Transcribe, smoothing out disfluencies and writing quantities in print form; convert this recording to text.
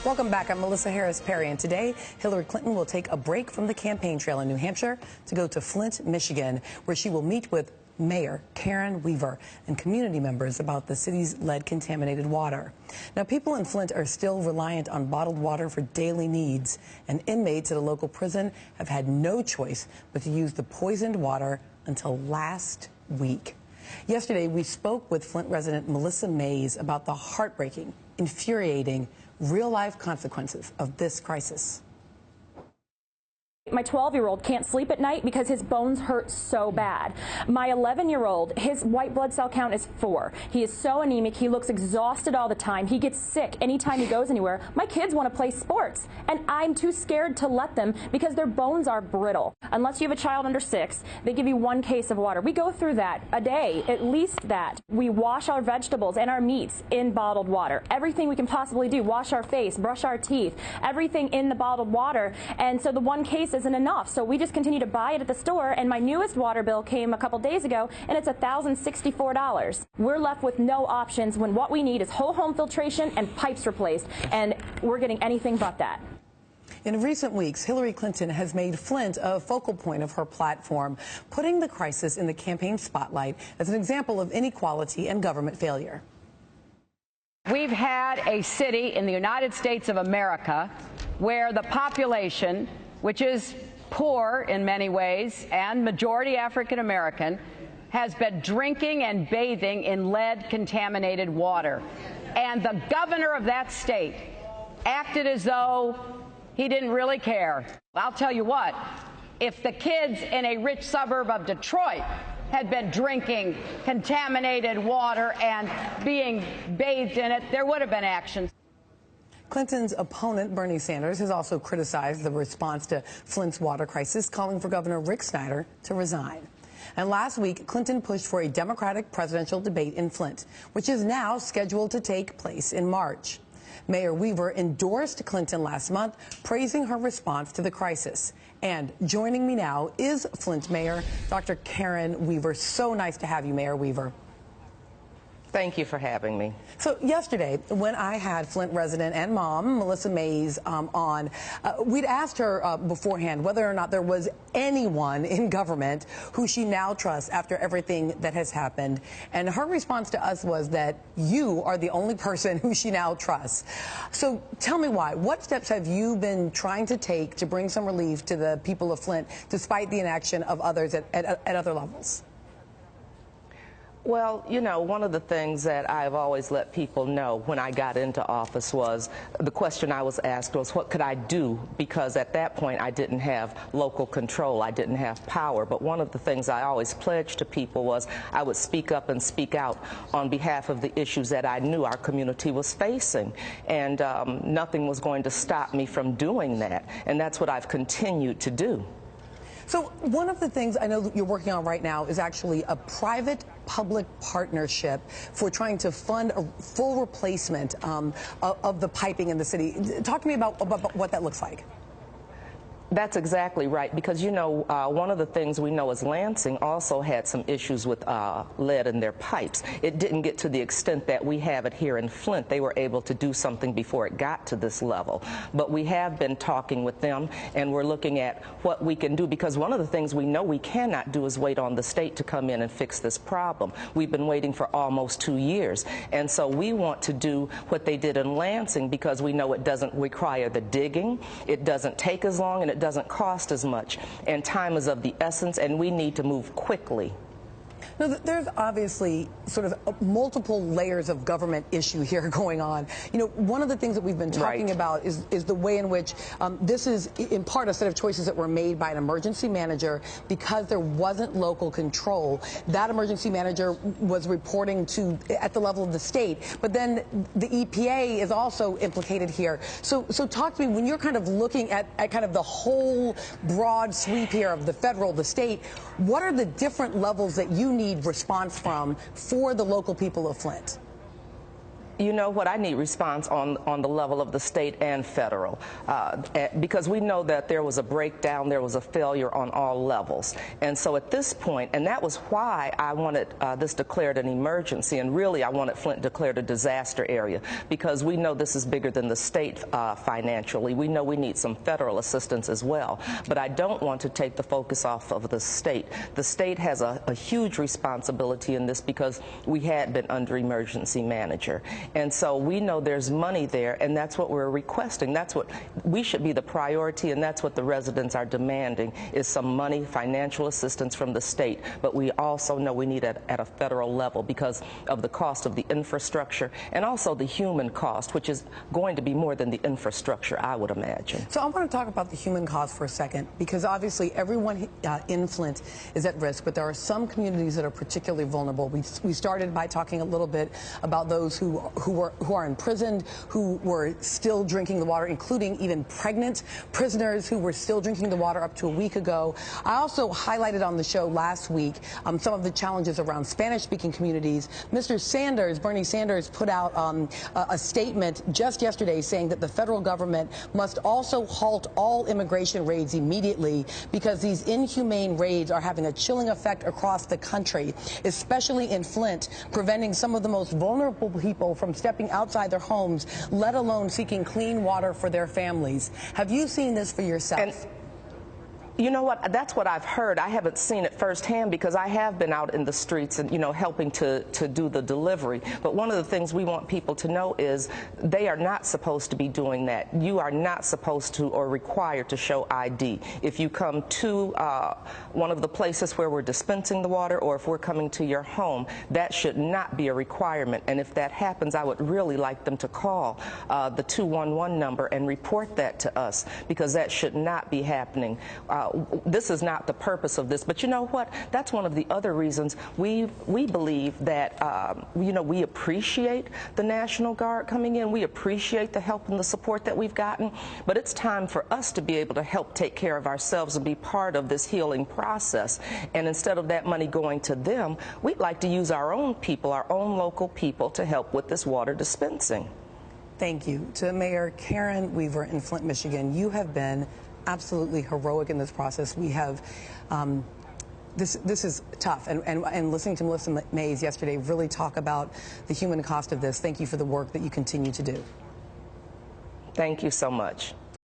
Welcome back. I'm Melissa Harris Perry, and today Hillary Clinton will take a break from the campaign trail in New Hampshire to go to Flint, Michigan, where she will meet with Mayor Karen Weaver and community members about the city's lead-contaminated water. Now, people in Flint are still reliant on bottled water for daily needs, and inmates at a local prison have had no choice but to use the poisoned water until last week. Yesterday, we spoke with Flint resident Melissa Mays about the heartbreaking, infuriating, real-life consequences of this crisis. My 12-year-old can't sleep at night because his bones hurt so bad. My 11-year-old, his white blood cell count is 4. He is so anemic, he looks exhausted all the time. He gets sick anytime he goes anywhere. My kids want to play sports, and I'm too scared to let them because their bones are brittle. Unless you have a child under 6, they give you 1 case of water. We go through that a day, at least that. We wash our vegetables and our meats in bottled water. Everything we can possibly do, wash our face, brush our teeth, everything in the bottled water. And so the 1 case isn't enough, so we just continue to buy it at the store, and my newest water bill came a couple days ago, and it's $1,064. We're left with no options when what we need is whole home filtration and pipes replaced, and we're getting anything but that. In recent weeks, Hillary Clinton has made Flint a focal point of her platform, putting the crisis in the campaign spotlight as an example of inequality and government failure. We've had a city in the United States of America where the population, which is poor in many ways and majority African American, has been drinking and bathing in lead-contaminated water. And the governor of that state acted as though he didn't really care. I'll tell you what, if the kids in a rich suburb of Detroit had been drinking contaminated water and being bathed in it, there would have been action. Clinton's opponent, Bernie Sanders, has also criticized the response to Flint's water crisis, calling for Governor Rick Snyder to resign. And last week, Clinton pushed for a Democratic presidential debate in Flint, which is now scheduled to take place in March. Mayor Weaver endorsed Clinton last month, praising her response to the crisis. And joining me now is Flint Mayor Dr. Karen Weaver. So nice to have you, Mayor Weaver. Thank you for having me. So yesterday, when I had Flint resident and mom, Melissa Mays, on, we'd asked her beforehand whether or not there was anyone in government who she now trusts after everything that has happened. And her response to us was that you are the only person who she now trusts. So tell me why. What steps have you been trying to take to bring some relief to the people of Flint, despite the inaction of others at other levels? Well, you know, one of the things that I've always let people know when I got into office was, the question I was asked was, what could I do? Because at that point I didn't have local control, I didn't have power. But one of the things I always pledged to people was I would speak up and speak out on behalf of the issues that I knew our community was facing. And nothing was going to stop me from doing that. And that's what I've continued to do. So one of the things I know that you're working on right now is actually a private-public partnership for trying to fund a full replacement of the piping in the city. Talk to me about what that looks like. That's exactly right, because, you know, one of the things we know is Lansing also had some issues with lead in their pipes. It didn't get to the extent that we have it here in Flint. They were able to do something before it got to this level. But we have been talking with them, and we're looking at what we can do, because one of the things we know we cannot do is wait on the state to come in and fix this problem. We've been waiting for almost 2 years. And so we want to do what they did in Lansing, because we know it doesn't require the digging, it doesn't take as long, and it doesn't cost as much, and time is of the essence, and we need to move quickly. Now, there's obviously sort of multiple layers of government issue here going on. You know, one of the things that we've been talking about is the way in which this is, in part, a set of choices that were made by an emergency manager because there wasn't local control. That emergency manager was reporting to at the level of the state, but then the EPA is also implicated here. So talk to me, when you're kind of looking at kind of the whole broad sweep here of the federal, the state, what are the different levels that you need response from for the local people of Flint? You know what, I need response on the level of the state and federal, because we know that there was a breakdown, there was a failure on all levels. And so at this point, and that was why I wanted this declared an emergency, and really I wanted Flint declared a disaster area, because we know this is bigger than the state financially. We know we need some federal assistance as well. But I don't want to take the focus off of the state. The state has a huge responsibility in this because we had been under emergency manager. And so we know there's money there, and that's what we're requesting. That's what we should be the priority, and that's what the residents are demanding, is some money, financial assistance from the state. But we also know we need it at a federal level because of the cost of the infrastructure and also the human cost, which is going to be more than the infrastructure, I would imagine. So I want to talk about the human cost for a second, because obviously everyone in Flint is at risk, but there are some communities that are particularly vulnerable. We started by talking a little bit about those who are imprisoned, who were still drinking the water, including even pregnant prisoners who were still drinking the water up to a week ago. I also highlighted on the show last week some of the challenges around Spanish-speaking communities. Mr. Sanders, Bernie Sanders, put out a statement just yesterday saying that the federal government must also halt all immigration raids immediately because these inhumane raids are having a chilling effect across the country, especially in Flint, preventing some of the most vulnerable people from stepping outside their homes, let alone seeking clean water for their families. Have you seen this for yourself? You know what, that's what I've heard. I haven't seen it firsthand because I have been out in the streets and, you know, helping to do the delivery. But one of the things we want people to know is they are not supposed to be doing that. You are not supposed to or required to show ID. If you come to one of the places where we're dispensing the water, or if we're coming to your home, that should not be a requirement. And if that happens, I would really like them to call the 211 number and report that to us, because that should not be happening. This is not the purpose of this, but you know what? That's one of the other reasons we believe that you know, we appreciate the National Guard coming in. We appreciate the help and the support that we've gotten, but it's time for us to be able to help take care of ourselves and be part of this healing process. And instead of that money going to them, we'd like to use our own people, our own local people, to help with this water dispensing. Thank you. To Mayor Karen Weaver in Flint, Michigan, you have been absolutely heroic in this process. We have this is tough, and listening to Melissa Mays yesterday really talk about the human cost of this. Thank you for the work that you continue to do. Thank you so much.